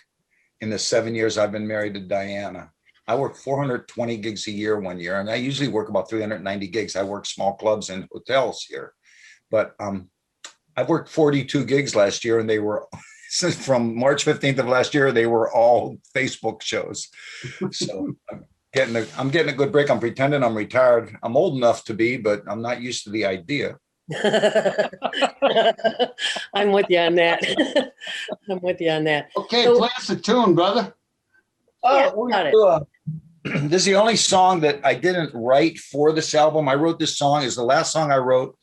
in the 7 years I've been married to Diana. I worked 420 gigs a year one year, and I usually work about 390 gigs. I work small clubs and hotels here, but I worked 42 gigs last year, and they were from March 15th of last year. They were all Facebook shows. So I'm getting a good break. I'm pretending I'm retired. I'm old enough to be, but I'm not used to the idea. I'm with you on that. I'm with you on that. Okay, So- play us a tune, brother. Yeah, got it. This is the only song that I didn't write for this album. I wrote this song is the last song I wrote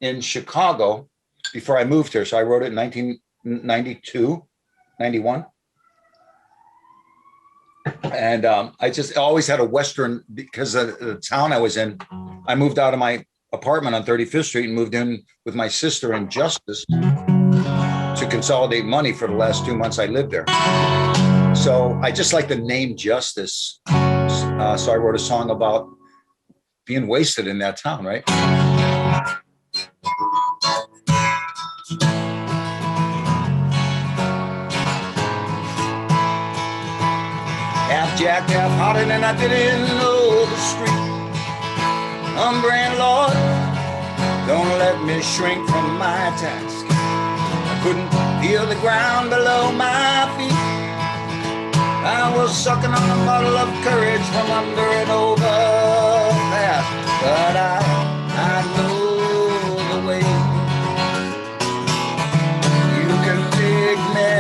in Chicago before I moved here. So I wrote it in 1992, 91. And I just always had a Western, because of the town I was in. I moved out of my apartment on 35th Street and moved in with my sister in Justice to consolidate money for the last 2 months I lived there. So I just like the name Justice. So I wrote a song about being wasted in that town, right? Half jacked, half hearted, and I didn't know the street. Brand Lord, don't let me shrink from my task. I couldn't feel the ground below my feet. I was sucking on a bottle of courage from under an overpass, but I know the way. You can make me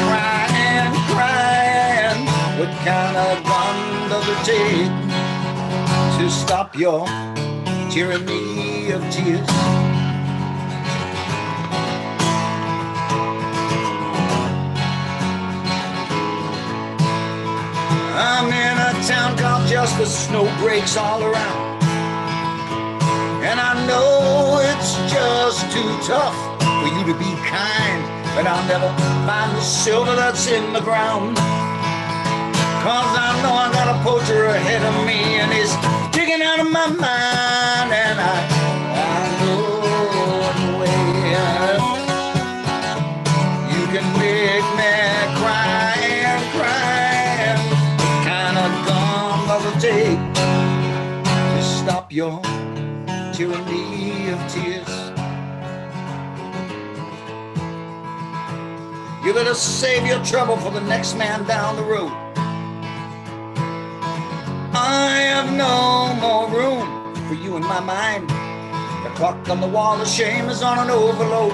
crying. What kind of gun does it take to stop your tyranny of tears? I'm in a town called Justice, snow breaks all around. And I know it's just too tough for you to be kind, but I'll never find the silver that's in the ground. Cause I know I got a poacher ahead of me, and he's digging out of my mind, and I know the way. You can make me crying. Take to stop your tyranny of tears. You better save your trouble for the next man down the road. I have no more room for you in my mind. The clock on the wall of shame is on an overload.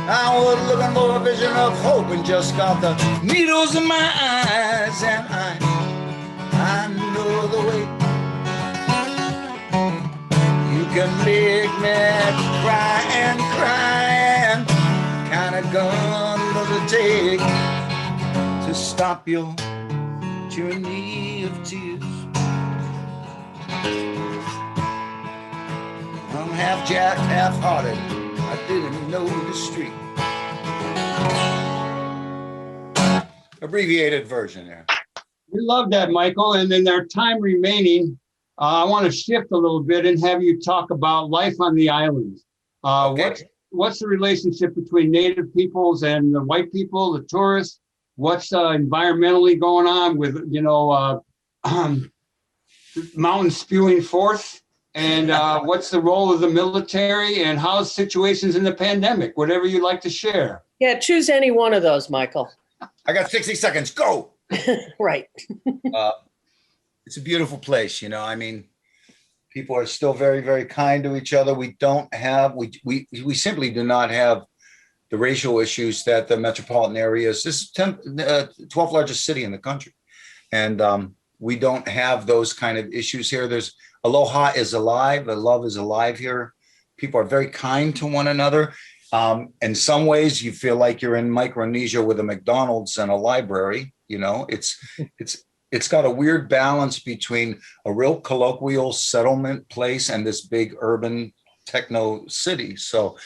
I was looking for a vision of hope and just got the needles in my eyes, and I know the way. You can make me crying. Kind of gun does it take to stop your tyranny of tears? I'm half jacked, half hearted. I didn't know the street. Abbreviated version there. We love that, Michael. And in our time remaining, I want to shift a little bit and have you talk about life on the islands. Okay. What's the relationship between native peoples and the white people, the tourists? What's environmentally going on with, mountains spewing forth? And what's the role of the military, and how's situations in the pandemic? Whatever you'd like to share. Yeah, choose any one of those, Michael. I got 60 seconds. Go. Right. It's a beautiful place. I mean, people are still very, very kind to each other. We don't have, we simply do not have the racial issues that the metropolitan areas. This is 12th largest city in the country. And we don't have those kind of issues here. There's aloha is alive. The love is alive here. People are very kind to one another. In some ways, you feel like you're in Micronesia with a McDonald's and a library. It's got a weird balance between a real colloquial settlement place and this big urban techno city. So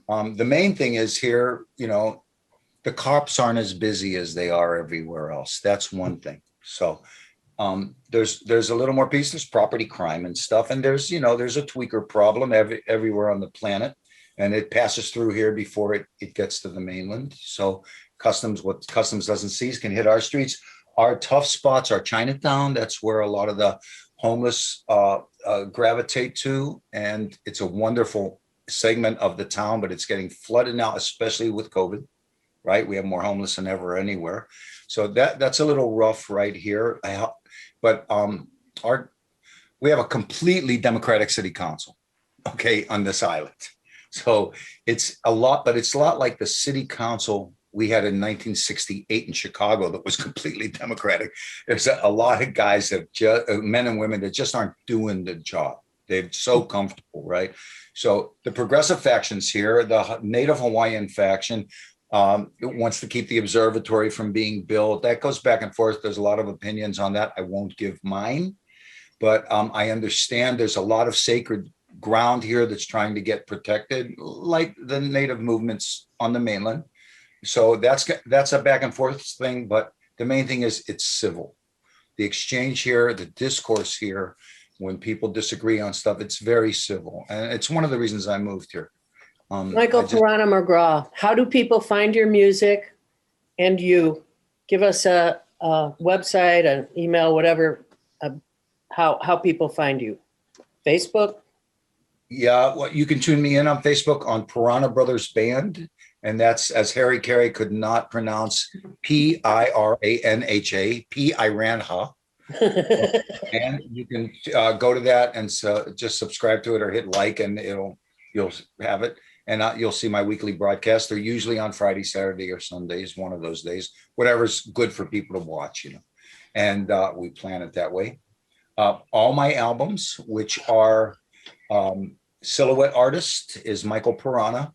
the main thing is here, the the cops aren't as busy as they are everywhere else. That's one thing. So there's a little more peace. There's property crime and stuff. And there's a tweaker problem everywhere on the planet. And it passes through here before it gets to the mainland. So what customs doesn't seize can hit our streets. Our tough spots are Chinatown. That's where a lot of the homeless gravitate to. And it's a wonderful segment of the town, but it's getting flooded now, especially with COVID, right? We have more homeless than ever anywhere. So that's a little rough right here. But we have a completely democratic city council, okay, on this island. So it's a lot, but it's a lot like the city council we had in 1968 in Chicago that was completely democratic. There's a lot of guys men and women that just aren't doing the job. They're so comfortable, right? So the progressive factions here, the Native Hawaiian faction, wants to keep the observatory from being built. That goes back and forth. There's a lot of opinions on that. I won't give mine, but I understand there's a lot of sacred ground here that's trying to get protected, like the Native movements on the mainland. So that's a back and forth thing, but the main thing is it's civil. The exchange here, the discourse here, when people disagree on stuff, it's very civil. And it's one of the reasons I moved here. Michael Piranha McGraw, how do people find your music and you? Give us a website, an email, whatever, how people find you. Facebook? Yeah, well, you can tune me in on Facebook on Piranha Brothers Band. And that's, as Harry Carey could not pronounce, Piranha, Piranha. And you can go to that and just subscribe to it or hit like, and you'll have it. And you'll see my weekly broadcasts. They're usually on Friday, Saturday, or Sundays, one of those days, whatever's good for people to watch, And we plan it that way. All my albums, which are Silhouette Artist, is Michael Piranha.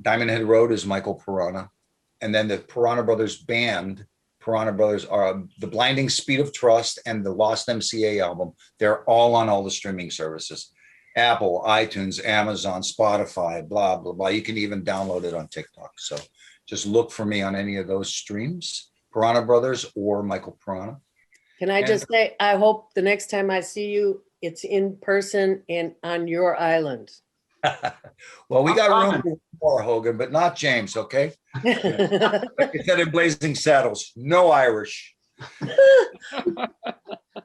Diamond Head Road is Michael Piranha. And then the Piranha Brothers Band, Piranha Brothers are The Blinding Speed of Trust and the Lost MCA album. They're all on all the streaming services. Apple, iTunes, Amazon, Spotify, blah, blah, blah. You can even download it on TikTok. So just look for me on any of those streams, Piranha Brothers or Michael Piranha. Can I just say, I hope the next time I see you, it's in person and on your island. Well, we got room for more, Hogan, but not James, okay? Like I said in Blazing Saddles, no Irish.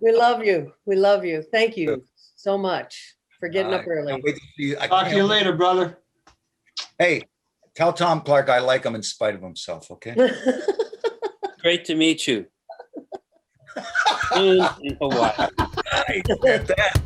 We love you. We love you. Thank you so much for getting up early. Talk to you later, brother. Hey, tell Tom Clark I like him in spite of himself, okay? Great to meet you. In Hawaii. I get that.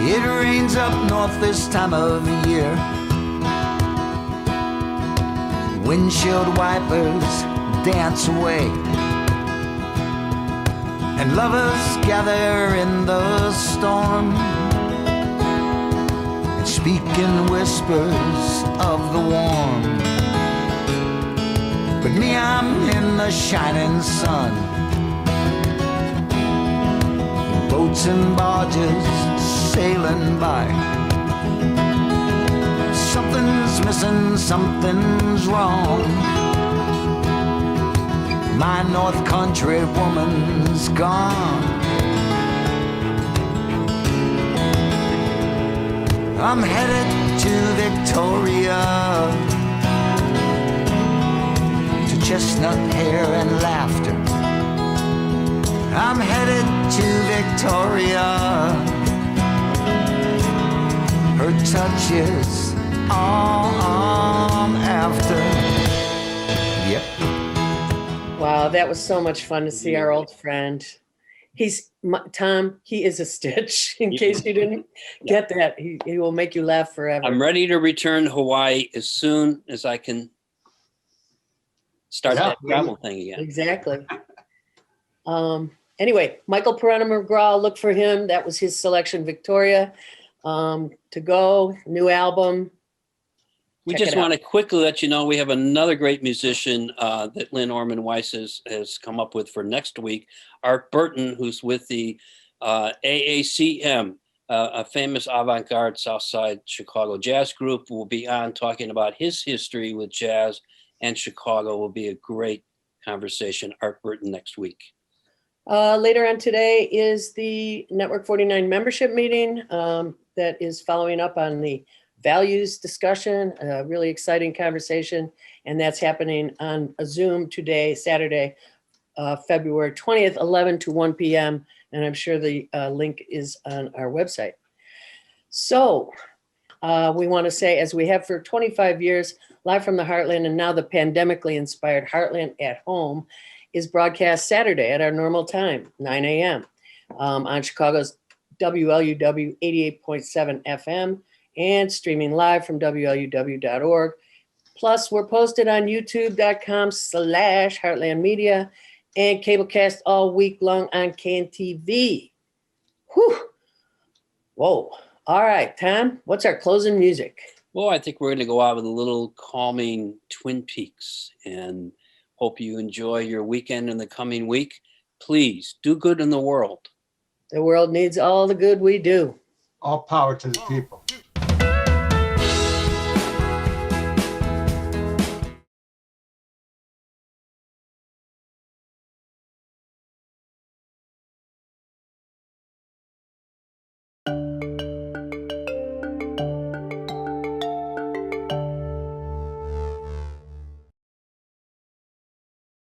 It rains up north this time of year. Windshield wipers dance away, and lovers gather in the storm and speak in whispers of the warm. But me, I'm in the shining sun, boats and barges sailing by. Something's missing, something's wrong. My North Country woman's gone. I'm headed to Victoria, to chestnut hair and laughter. I'm headed to Victoria. Her touch is all I'm after. Yep. Wow, that was so much fun to see our old friend. Tom, he is a stitch, in case you didn't get that. He will make you laugh forever. I'm ready to return to Hawaii as soon as I can start that travel thing again. Exactly. Anyway, Michael Piranha McGraw, look for him. That was his selection, Victoria. To go, new album. We check just it out. want to quickly let you know we have another great musician that Lynn Orman Weiss has come up with for next week. Art Burton, who's with the AACM, a famous avant-garde Southside Chicago jazz group, will be on talking about his history with jazz and Chicago. Will be a great conversation. Art Burton next week. Later on today is the Network 49 membership meeting that is following up on the values discussion, a really exciting conversation. And that's happening on a Zoom today, Saturday, February 20th, 11 to 1 p.m. And I'm sure the link is on our website. So we want to say, as we have for 25 years, live from the Heartland, and now the pandemically inspired Heartland at Home is broadcast Saturday at our normal time, 9 a.m. On Chicago's WLUW 88.7 FM and streaming live from WLUW.org. Plus, we're posted on youtube.com/Heartland Media and cablecast all week long on KNTV. Whew. Whoa. All right, Tom, what's our closing music? Well, I think we're going to go out with a little calming Twin Peaks, and hope you enjoy your weekend in the coming week. Please do good in the world. The world needs all the good we do. All power to the people.